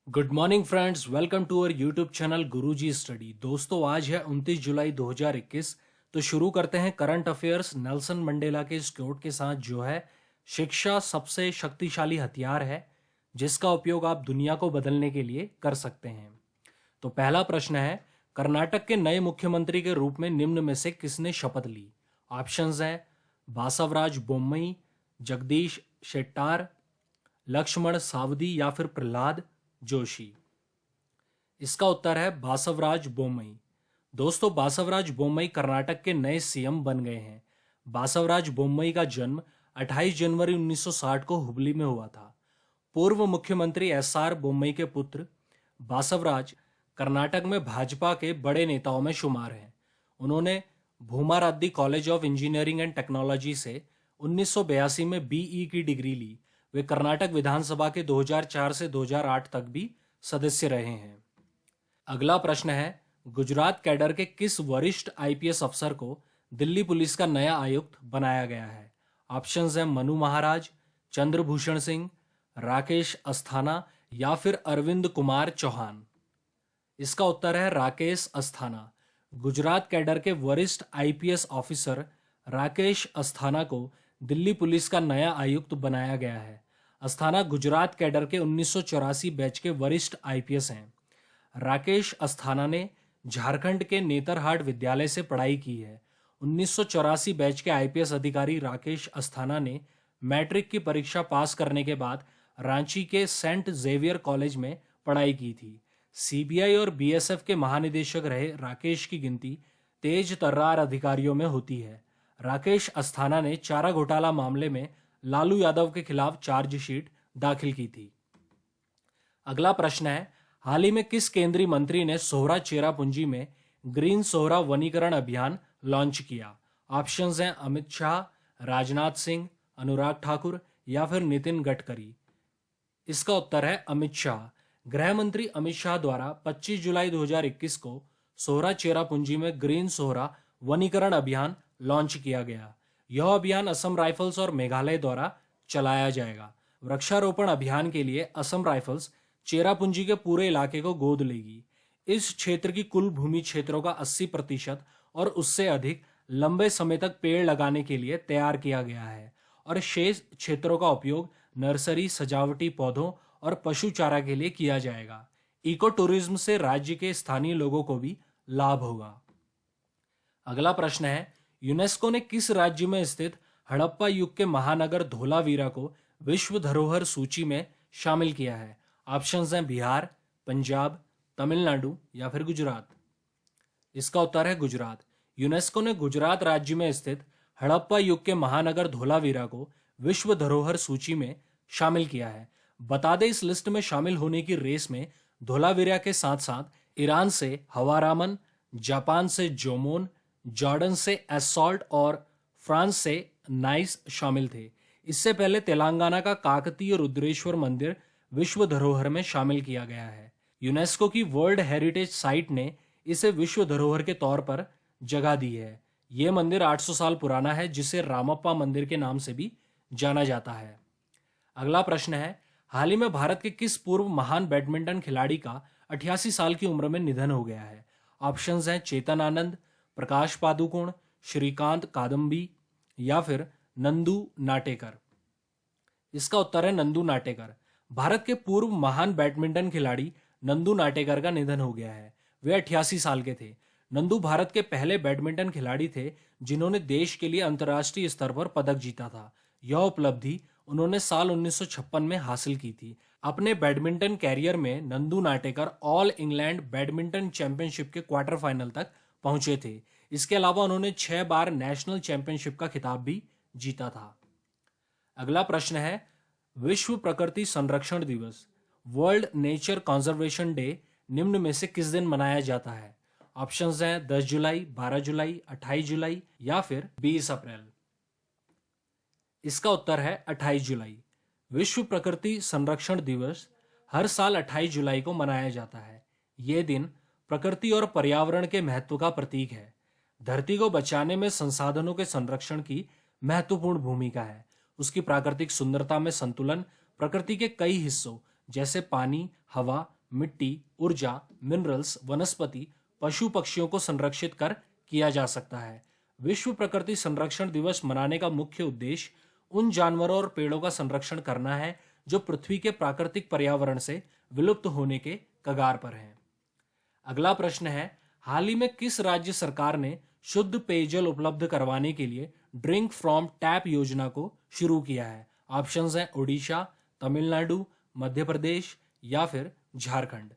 Good morning friends, welcome to our YouTube channel Guruji study. दोस्तों, आज है 29 जुलाई 2021। तो शुरू करते हैं करंट अफेयर्स। नेल्सन मंडेला के इस कोट के साथ, जो है शिक्षा सबसे शक्तिशाली हथियार है जिसका उपयोग आप दुनिया को बदलने के लिए कर सकते हैं। तो पहला प्रश्न है, कर्नाटक के नए मुख्यमंत्री के रूप में निम्न में से किसने शपथ ली? ऑप्शंस हैं बासवराज बोम्मई, जगदीश शेट्टार, लक्ष्मण सावदी या फिर प्रहलाद जोशी। इसका उत्तर है बासवराज बोम्मई। दोस्तों, बासवराज बोम्मई कर्नाटक के नए सीएम बन गए हैं। बासवराज बोम्मई का जन्म 28 जनवरी 1960 को हुबली में हुआ था। पूर्व मुख्यमंत्री एसआर बोम्मई के पुत्र बासवराज कर्नाटक में भाजपा के बड़े नेताओं में शुमार हैं। उन्होंने भूमाराद्दी college of engineering and technology से 1982 में बीई की डिग्री ली। वे कर्नाटक विधानसभा के 2004 से 2008 तक भी सदस्य रहे हैं। अगला प्रश्न है, गुजरात कैडर के किस वरिष्ठ आईपीएस अफसर को दिल्ली पुलिस का नया आयुक्त बनाया गया है? ऑप्शंस हैं मनु महाराज, चंद्रभूषण सिंह, राकेश अस्थाना या फिर अरविंद कुमार चौहान। इसका उत्तर है राकेश अस्थाना। गुजरात कैडर के वरिष्ठ आईपीएस ऑफिसर राकेश अस्थाना को दिल्ली पुलिस का नया आयुक्त बनाया गया है। अस्थाना गुजरात कैडर के 1984 बैच के वरिष्ठ आईपीएस हैं। राकेश अस्थाना ने झारखंड के नेतरहाट विद्यालय से पढ़ाई की है। 1984 बैच के आईपीएस अधिकारी राकेश अस्थाना ने मैट्रिक की परीक्षा पास करने के बाद रांची के सेंट जेवियर कॉलेज में पढ़ाई की थी। सीबीआई और बीएसएफ के महानिदेशक रहे राकेश की गिनती तेज तर्रार अधिकारियों में होती है। राकेश अस्थाना ने चारा घोटाला मामले में लालू यादव के खिलाफ चार्जशीट दाखिल की थी। अगला प्रश्न है, हाल ही में किस केंद्रीय मंत्री ने सोहरा चेरापूंजी में ग्रीन सोहरा वनीकरण अभियान लॉन्च किया? ऑप्शंस हैं अमित शाह, राजनाथ सिंह, अनुराग ठाकुर या फिर नितिन गडकरी। इसका उत्तर है अमित शाह। गृह मंत्री अमित शाह द्वारा 25 जुलाई 2021 को सोहरा चेरापूंजी में ग्रीन सोहरा वनीकरण अभियान लॉन्च किया गया। यह अभियान असम राइफल्स और मेघालय द्वारा चलाया जाएगा। वृक्षारोपण अभियान के लिए असम राइफल्स चेरापूंजी के पूरे इलाके को गोद लेगी। इस क्षेत्र की कुल भूमि क्षेत्रों का 80% और उससे अधिक लंबे समय तक पेड़ लगाने के लिए तैयार किया गया है और शेष क्षेत्रों का उपयोग नर्सरी, सजावटी पौधों और पशु चारा के लिए किया जाएगा। इको टूरिज्म से राज्य के स्थानीय लोगों को भी लाभ होगा। अगला प्रश्न है, यूनेस्को ने किस राज्य में स्थित हड़प्पा युग के महानगर धोलावीरा को विश्व धरोहर सूची में शामिल किया है? ऑप्शंस हैं बिहार, पंजाब, तमिलनाडु या फिर गुजरात। इसका उत्तर है गुजरात। यूनेस्को ने गुजरात राज्य में स्थित हड़प्पा युग के महानगर धोलावीरा को विश्व धरोहर सूची में शामिल किया है। बता दें, इस लिस्ट में शामिल होने की रेस में धोलावीरा के साथ साथ ईरान से हवारामन, जापान से जोमोन, जॉर्डन से एसॉल्ट और फ्रांस से नाइस शामिल थे। इससे पहले तेलंगाना का काकतीय रुद्रेश्वर मंदिर विश्व धरोहर में शामिल किया गया है। यूनेस्को की वर्ल्ड हेरिटेज साइट ने इसे विश्व धरोहर के तौर पर जगह दी है। यह मंदिर 800 साल पुराना है, जिसे रामप्पा मंदिर के नाम से भी जाना जाता है। अगला प्रश्न है, हाल ही में भारत के किस पूर्व महान बैडमिंटन खिलाड़ी का 88 साल की उम्र में निधन हो गया है? ऑप्शंस हैं चेतन आनंद, प्रकाश पादुकोण, श्रीकांत कादम्बी या फिर नंदू नाटेकर। इसका उत्तर है नंदू नाटेकर। भारत के पूर्व महान बैडमिंटन खिलाड़ी नंदू नाटेकर का निधन हो गया है। वे 88 साल के थे। नंदू भारत के पहले बैडमिंटन खिलाड़ी थे जिन्होंने देश के लिए अंतर्राष्ट्रीय स्तर पर पदक जीता था। यह उपलब्धि उन्होंने साल 1956 में हासिल की थी। अपने बैडमिंटन कैरियर में Nandu Natekar all England badminton championship के क्वार्टर फाइनल तक पहुंचे थे। इसके अलावा उन्होंने 6 बार नेशनल चैंपियनशिप का खिताब भी जीता था। अगला प्रश्न है, विश्व प्रकृति संरक्षण दिवस वर्ल्ड नेचर कंजर्वेशन डे निम्न में से किस दिन मनाया जाता है? ऑप्शंस हैं 10 जुलाई, 12 जुलाई, 28 जुलाई या फिर 20 अप्रैल। इसका उत्तर है 28 जुलाई। विश्व प्रकृति संरक्षण दिवस हर साल 28 जुलाई को मनाया जाता है। यह दिन प्रकृति और पर्यावरण के महत्व का प्रतीक है। धरती को बचाने में संसाधनों के संरक्षण की महत्वपूर्ण भूमिका है। उसकी प्राकृतिक सुंदरता में संतुलन प्रकृति के कई हिस्सों जैसे पानी, हवा, मिट्टी, ऊर्जा, मिनरल्स, वनस्पति, पशु पक्षियों को संरक्षित कर किया जा सकता है। विश्व प्रकृति संरक्षण दिवस मनाने का मुख्य उद्देश्य उन जानवरों और पेड़ों का संरक्षण करना है जो पृथ्वी के प्राकृतिक पर्यावरण से विलुप्त होने के कगार पर हैं। अगला प्रश्न है, हाल ही में किस राज्य सरकार ने शुद्ध पेयजल उपलब्ध करवाने के लिए ड्रिंक फ्रॉम टैप योजना को शुरू किया है? ऑप्शंस हैं ओडिशा, तमिलनाडु, मध्य प्रदेश या फिर झारखंड।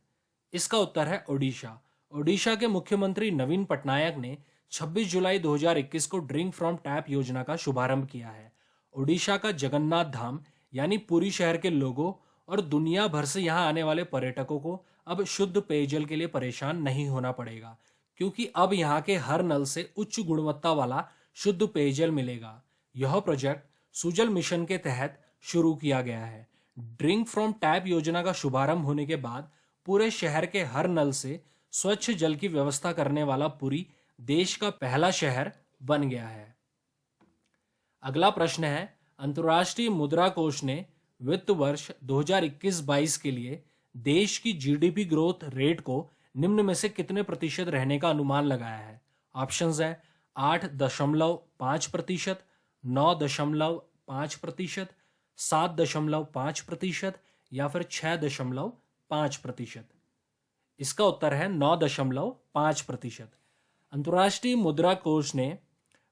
इसका उत्तर है ओडिशा। ओडिशा के मुख्यमंत्री नवीन पटनायक ने 26 जुलाई 2021 को ड्रिंक फ्रॉम टैप योजना का शुभारंभ किया है। ओडिशा का जगन्नाथ धाम यानी पुरी शहर के लोगों और दुनिया भर से यहां आने वाले पर्यटकों को अब शुद्ध पेयजल के लिए परेशान नहीं होना पड़ेगा, क्योंकि अब यहां के हर नल से उच्च गुणवत्ता वाला शुद्ध पेयजल मिलेगा। यह प्रोजेक्ट सुजल मिशन के तहत शुरू किया गया है। ड्रिंक फ्रॉम टैप योजना का शुभारंभ होने के बाद पूरे शहर के हर नल से स्वच्छ जल की व्यवस्था करने वाला पुरी देश का पहला शहर बन गया है। अगला प्रश्न है, अंतर्राष्ट्रीय मुद्रा कोष ने वित्त वर्ष 2021-22 के लिए देश की जीडीपी ग्रोथ रेट को निम्न में से कितने प्रतिशत रहने का अनुमान लगाया है? ऑप्शंस है 8.5%, 9.5%, 7.5% या फिर 6.5%। इसका उत्तर है 9.5%। अंतर्राष्ट्रीय मुद्रा कोष ने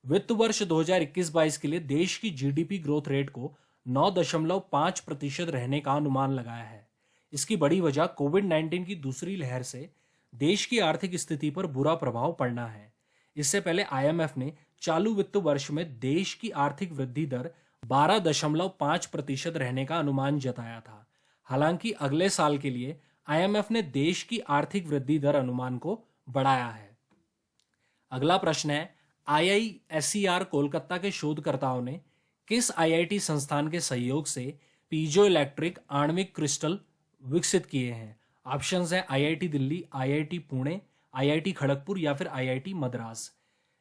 वित्त वर्ष 2021-22 के लिए देश की जीडीपी ग्रोथ रेट को 9.5% रहने का अनुमान लगाया है। इसकी बड़ी वजह कोविड-19 की दूसरी लहर से देश की आर्थिक स्थिति पर बुरा प्रभाव पड़ना है। इससे पहले आईएमएफ ने चालू वित्त वर्ष में देश की आर्थिक वृद्धि दर 12.5% रहने का अनुमान जताया था। हालांकि अगले साल के लिए आईएमएफ ने देश की आर्थिक वृद्धि दर अनुमान को बढ़ाया है। अगला प्रश्न है, आईआईएसईआर कोलकाता के शोधकर्ताओं ने किस आईआईटी संस्थान के सहयोग से पीजो इलेक्ट्रिक आणविक क्रिस्टल विकसित किए हैं? ऑप्शंस है IIT Delhi, IIT Pune, IIT Kharagpur या फिर आईआईटी मद्रास।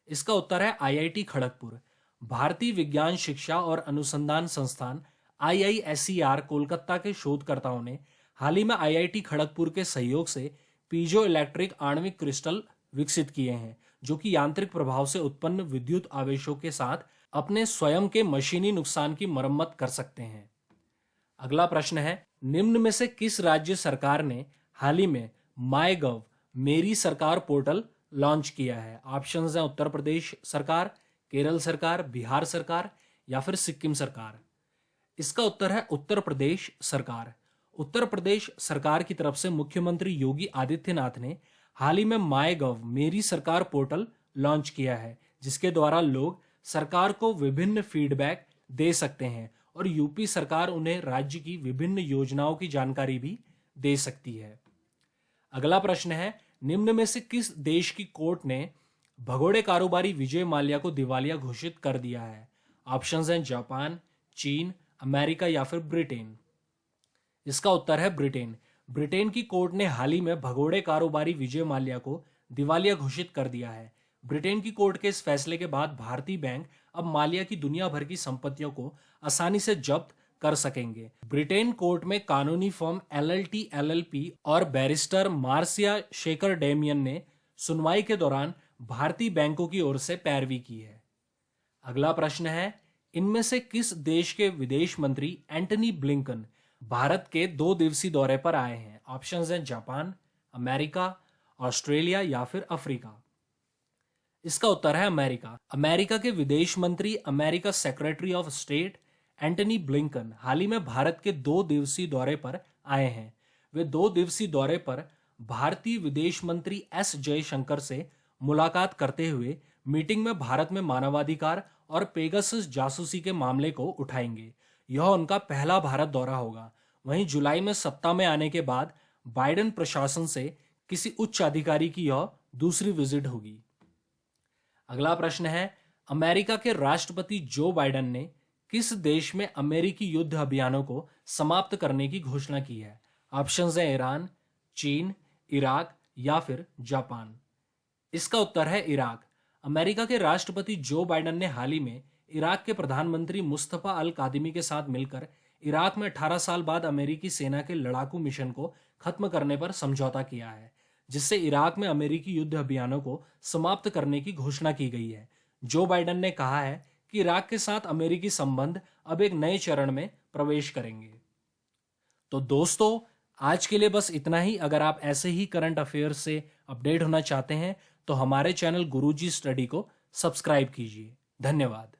इसका उत्तर है आईआईटी खड़गपुर। भारतीय विज्ञान शिक्षा और अनुसंधान संस्थान आईआईएसईआर कोलकाता के शोधकर्ताओं ने हाल ही में आईआईटी खड़गपुर के सहयोग से पीजो इलेक्ट्रिक आणविक क्रिस्टल विकसित किए हैं, जो कि यांत्रिक प्रभाव से उत्पन्न विद्युत आवेशों के साथ अपने स्वयं के मशीनी नुकसान की मरम्मत कर सकते हैं। अगला प्रश्न है, निम्न में से किस राज्य सरकार ने हाल ही में माई गव मेरी सरकार पोर्टल लॉन्च किया है? ऑप्शंस हैं उत्तर प्रदेश सरकार, केरल सरकार, बिहार सरकार या फिर सिक्किम सरकार। इसका उत्तर है उत्तर प्रदेश सरकार। उत्तर प्रदेश सरकार की तरफ से मुख्यमंत्री योगी आदित्यनाथ ने हाल ही में माई गव मेरी सरकार पोर्टल लॉन्च किया है, जिसके द्वारा लोग सरकार को विभिन्न फीडबैक दे सकते हैं और यूपी सरकार उन्हें राज्य की विभिन्न योजनाओं की जानकारी भी दे सकती है। अगला प्रश्न है, निम्न में से किस देश की कोर्ट ने भगोड़े कारोबारी विजय माल्या को दिवालिया घोषित कर दिया है? ऑप्शंस हैं जापान, चीन, अमेरिका या फिर ब्रिटेन। इसका उत्तर है ब्रिटेन। ब्रिटेन की कोर्ट ने हाल ही में भगोड़े कारोबारी विजय माल्या को दिवालिया घोषित कर दिया है। ब्रिटेन की कोर्ट के इस फैसले के बाद भारतीय बैंक अब माल्या की दुनिया भर की संपत्तियों को आसानी से जब्त कर सकेंगे। ब्रिटेन कोर्ट में कानूनी फर्म एलएलटी एलएलपी और बैरिस्टर मार्सिया शेकर डेमियन ने सुनवाई के दौरान भारतीय बैंकों की ओर से पैरवी की है। अगला प्रश्न है, इनमें से किस देश के विदेश मंत्री एंटनी ब्लिंकन भारत के 2 दिवसीय दौरे पर आए हैं? ऑप्शंस हैं जापान, अमेरिका, ऑस्ट्रेलिया या फिर अफ्रीका। इसका उत्तर है अमेरिका। अमेरिका के विदेश मंत्री, America secretary of state Antony Blinken हाल ही में भारत के 2 दिवसीय दौरे पर आए हैं। वे 2 दिवसीय दौरे पर भारतीय विदेश मंत्री एस जयशंकर से मुलाकात करते हुए मीटिंग में भारत में मानवाधिकार और पेगासस जासूसी के मामले को उठाएंगे। यह उनका पहला भारत दौरा होगा। वहीं जुलाई में सत्ता में आने के बाद बाइडेन प्रशासन से किसी उच्च अधिकारी की यह दूसरी विजिट होगी। अगला प्रश्न है, अमेरिका के राष्ट्रपति जो बाइडेन ने किस देश में अमेरिकी युद्ध अभियानों को समाप्त करने की घोषणा की है? ऑप्शंस हैं ईरान, चीन, इराक या फिर जापान। इसका उत्तर है इराक। अमेरिका के राष्ट्रपति जो बाइडेन ने हाल ही में इराक के प्रधानमंत्री मुस्तफा अल कादिमी के साथ मिलकर इराक में 18 साल बाद अमेरिकी सेना के लड़ाकू मिशन को खत्म करने पर समझौता किया है, जिससे इराक में अमेरिकी युद्ध अभियानों को समाप्त करने की घोषणा की गई है। जो बाइडेन ने कहा है कि इराक के साथ अमेरिकी संबंध अब एक नए चरण में प्रवेश करेंगे। तो दोस्तों, आज के लिए बस इतना ही। अगर आप ऐसे ही करंट अफेयर्स से अपडेट होना चाहते हैं तो हमारे चैनल गुरुजी स्टडी को सब्सक्राइब कीजिए। धन्यवाद।